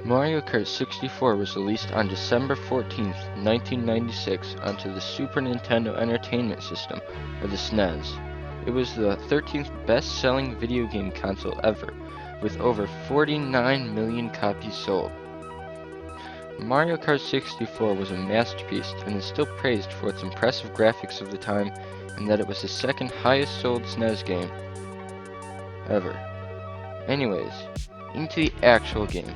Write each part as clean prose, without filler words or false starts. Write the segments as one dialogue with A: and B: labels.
A: Mario Kart 64 was released on December 14, 1996 onto the Super Nintendo Entertainment System, or the SNES. It was the 13th best-selling video game console ever, with over 49 million copies sold. Mario Kart 64 was a masterpiece and is still praised for its impressive graphics of the time and that it was the second highest sold SNES game ever. Anyways, into the actual game.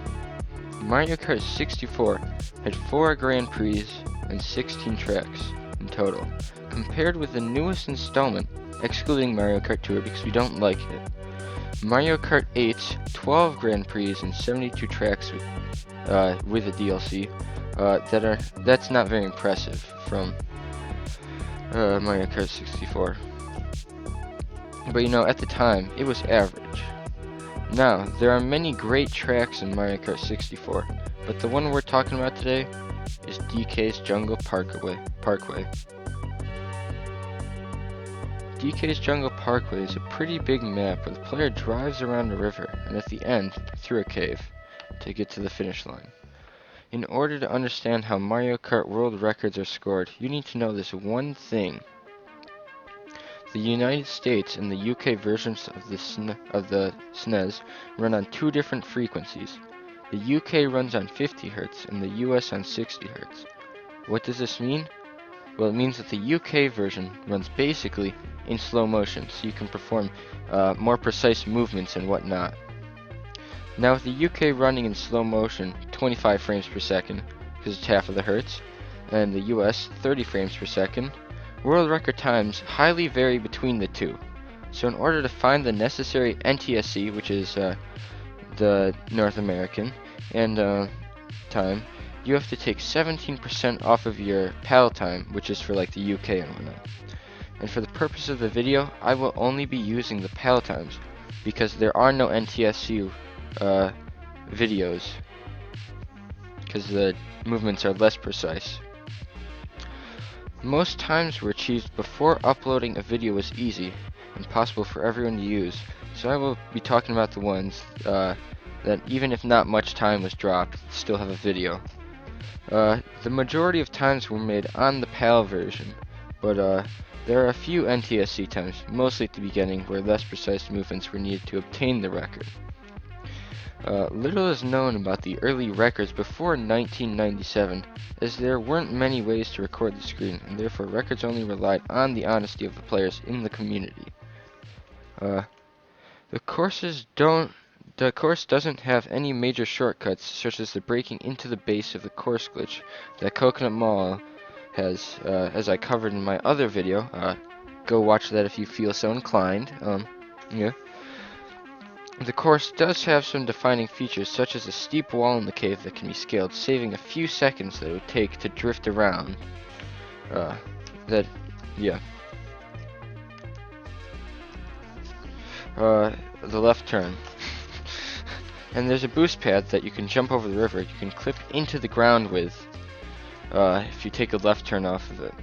A: Mario Kart 64 had 4 Grand Prix and 16 tracks in total, compared with the newest installment, excluding Mario Kart Tour because we don't like it. Mario Kart 8's 12 Grand Prix and 72 tracks with a DLC that's not very impressive from Mario Kart 64. But at the time, it was average. Now, there are many great tracks in Mario Kart 64, but the one we're talking about today is DKs Jungle Parkway. DKs Jungle Parkway is a pretty big map where the player drives around a river and at the end through a cave to get to the finish line. In order to understand how Mario Kart world records are scored, you need to know this one thing. The United States and the UK versions of the SNES run on 2 different frequencies. The UK runs on 50 Hz and the US on 60 Hz. What does this mean? Well, it means that the UK version runs basically in slow motion, so you can perform more precise movements and whatnot. Now with the UK running in slow motion, 25 frames per second, because it's half of the hertz, and the US 30 frames per second, world record times highly vary between the two. So in order to find the necessary NTSC, which is the North American, and time, you have to take 17% off of your PAL time, which is for like the UK and whatnot. And for the purpose of the video, I will only be using the PAL times, because there are no NTSC videos, because the movements are less precise. Most times were achieved before uploading a video was easy and possible for everyone to use, so I will be talking about the ones that even if not much time was dropped, still have a video. The majority of times were made on the PAL version, but there are a few NTSC times, mostly at the beginning, where less precise movements were needed to obtain the record. Little is known about the early records before 1997, as there weren't many ways to record the screen, and therefore records only relied on the honesty of the players in the community. The course doesn't have any major shortcuts, such as the breaking into the base of the course glitch that Coconut Mall has, as I covered in my other video. Go watch that if you feel so inclined. Yeah. The course does have some defining features, such as a steep wall in the cave that can be scaled, saving a few seconds that it would take to drift around. The left turn. And there's a boost pad that you can jump over the river. You can clip into the ground with, if you take a left turn off of it.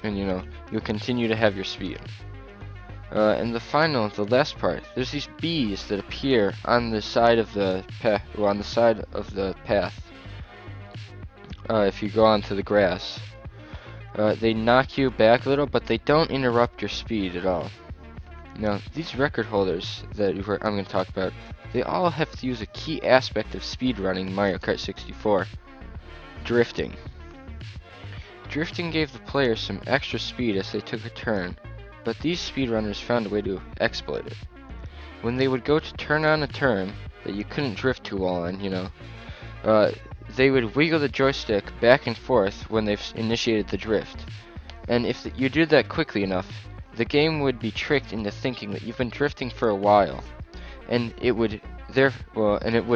A: And you'll continue to have your speed. And the last part, there's these bees that appear on the side of the path, if you go onto the grass. They knock you back a little, but they don't interrupt your speed at all. Now, these record holders that I'm going to talk about, they all have to use a key aspect of speedrunning Mario Kart 64, drifting. Drifting gave the players some extra speed as they took a turn, but these speedrunners found a way to exploit it. When they would go to turn on a turn that you couldn't drift too well on, they would wiggle the joystick back and forth when they've initiated the drift. And if you did that quickly enough, the game would be tricked into thinking that you've been drifting for a while, and it would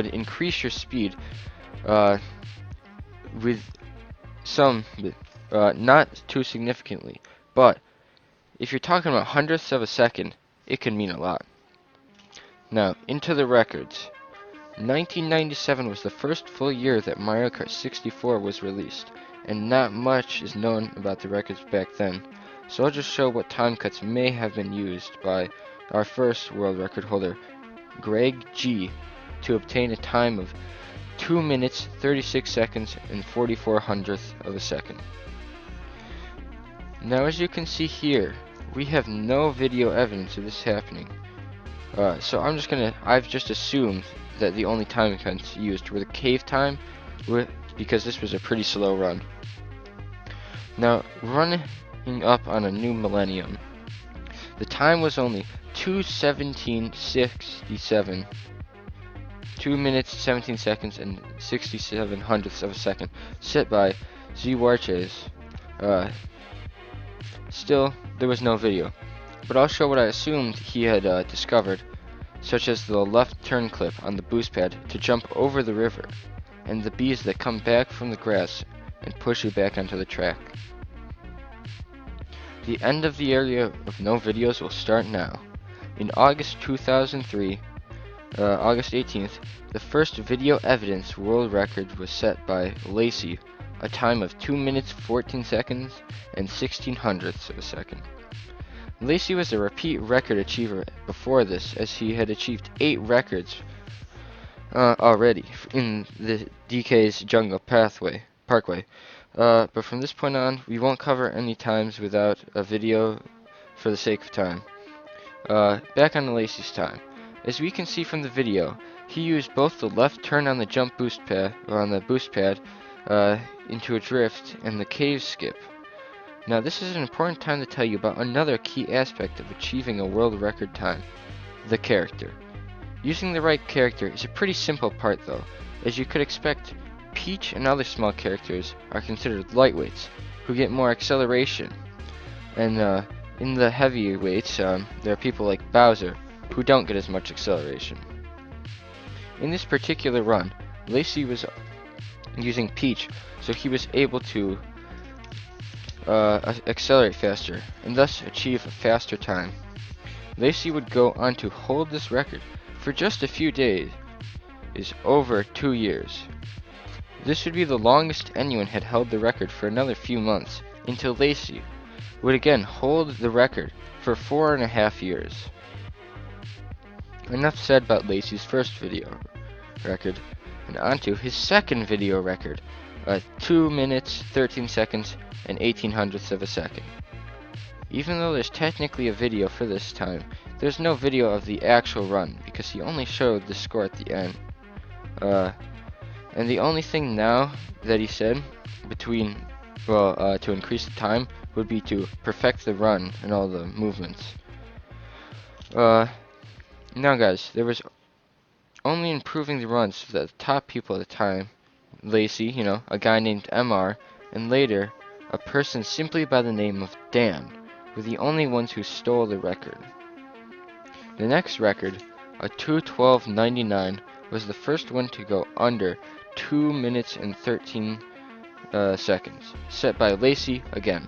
A: increase your speed with some, not too significantly, but if you're talking about hundredths of a second, it can mean a lot. Now, into the records. 1997 was the first full year that Mario Kart 64 was released, and not much is known about the records back then, so I'll just show what time cuts may have been used by our first world record holder, Greg G, to obtain a time of 2 minutes, 36 seconds, and 44 hundredths of a second. Now as you can see here, we have no video evidence of this happening. So I've just assumed that the only time events used were the cave time, because this was a pretty slow run. Now, running up on a new millennium, the time was only 2:17:67, 2 minutes, 17 seconds, and 67 hundredths of a second, set by Z Warches. Still, there was no video, but I'll show what I assumed he had discovered, such as the left turn clip on the boost pad to jump over the river, and the bees that come back from the grass and push you back onto the track. The end of the area of no videos will start now. In August 2003, August 18th, the first video evidence world record was set by Lacy, a time of 2 minutes 14 seconds and 16 hundredths of a second. Lacy was a repeat record achiever before this, as he had achieved 8 records already in the DKs Jungle Parkway. But from this point on, we won't cover any times without a video for the sake of time. Back on Lacy's time. As we can see from the video, he used both the left turn on the jump boost pad, or on the boost pad, into a drift, and the cave skip. Now this is an important time to tell you about another key aspect of achieving a world record time: the character. Using the right character is a pretty simple part though, as you could expect. Peach and other small characters are considered lightweights, who get more acceleration, and in the heavyweights, there are people like Bowser, who don't get as much acceleration. In this particular run, Lacy was using Peach, so he was able to accelerate faster, and thus achieve a faster time. Lacy would go on to hold this record for just a few days, is over 2 years. This would be the longest anyone had held the record for another few months, until Lacy would again hold the record for 4.5 years. Enough said about Lacy's first video record, and onto his second video record, 2 minutes, 13 seconds, and 18 hundredths of a second. Even though there's technically a video for this time, there's no video of the actual run, because he only showed the score at the end. And the only thing now that he said to increase the time would be to perfect the run and all the movements. Now guys, there was only improving the runs so that the top people at the time, Lacy, a guy named MR, and later a person simply by the name of Dan, were the only ones who stole the record. The next record, a 2:12:99, was the first one to go under 2 minutes and 13 seconds, set by Lacy again.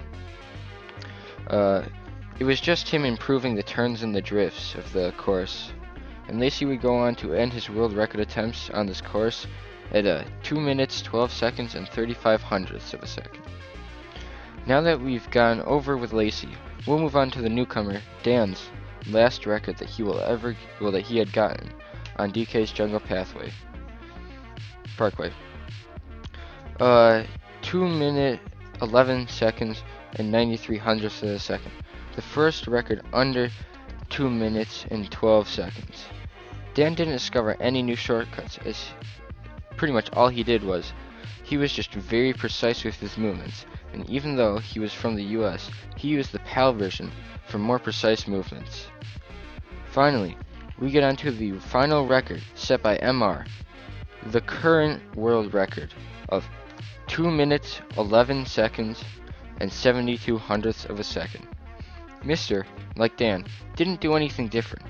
A: It was just him improving the turns and the drifts of the course, and Lacy would go on to end his world record attempts on this course at 2 minutes, 12 seconds, and 35 hundredths of a second. Now that we've gone over with Lacy, we'll move on to the newcomer, Dan's last record that he had gotten on DK's Jungle Parkway. 2 minute, 11 seconds, and 93 hundredths of a second. The first record under 2 minutes and 12 seconds. Dan didn't discover any new shortcuts, as pretty much all he did was he was just very precise with his movements, and even though he was from the US, he used the PAL version for more precise movements. Finally, we get onto the final record set by MR, the current world record of 2 minutes, 11 seconds, and 72 hundredths of a second. Mr., like Dan, didn't do anything different.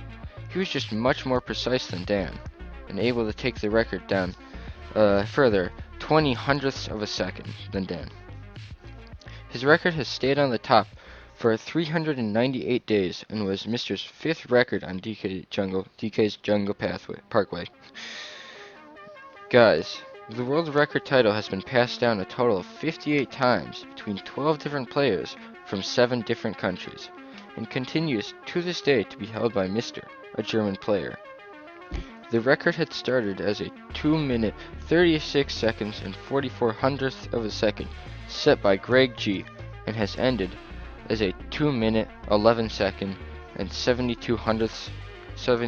A: He was just much more precise than Dan, and able to take the record down further 20 hundredths of a second than Dan. His record has stayed on the top for 398 days and was Mr.'s 5th record on DK's Jungle Parkway. Guys, the world record title has been passed down a total of 58 times between 12 different players from 7 different countries, and continues to this day to be held by Mr., a German player. The record had started as a 2 minute 36 seconds and 44 hundredths of a second set by Greg G, and has ended as a 2 minute 11 second and 72 hundredths of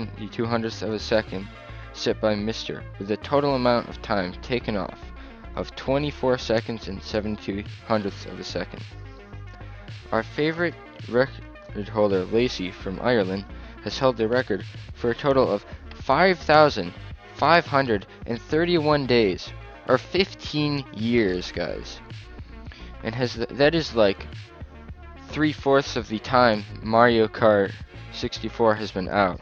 A: a second set by Mr, with a total amount of time taken off of 24 seconds and 72 hundredths of a second. Our favorite record holder, Lacy from Ireland, has held the record for a total of 5,531 days, or 15 years, guys. And that is like 3/4 of the time Mario Kart 64 has been out.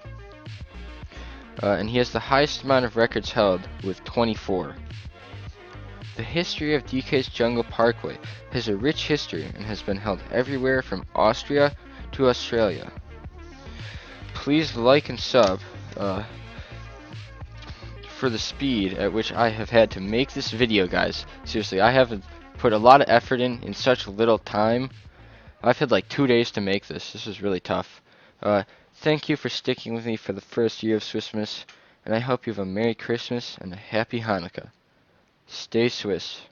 A: And he has the highest amount of records held with 24. The history of DK's Jungle Parkway has a rich history and has been held everywhere from Austria to Australia. Please like and sub for the speed at which I have had to make this video, guys. Seriously, I have put a lot of effort in such little time. I've had like 2 days to make this. This is really tough. Thank you for sticking with me for the first year of Swissmas, and I hope you have a Merry Christmas and a Happy Hanukkah. Stay Swiss.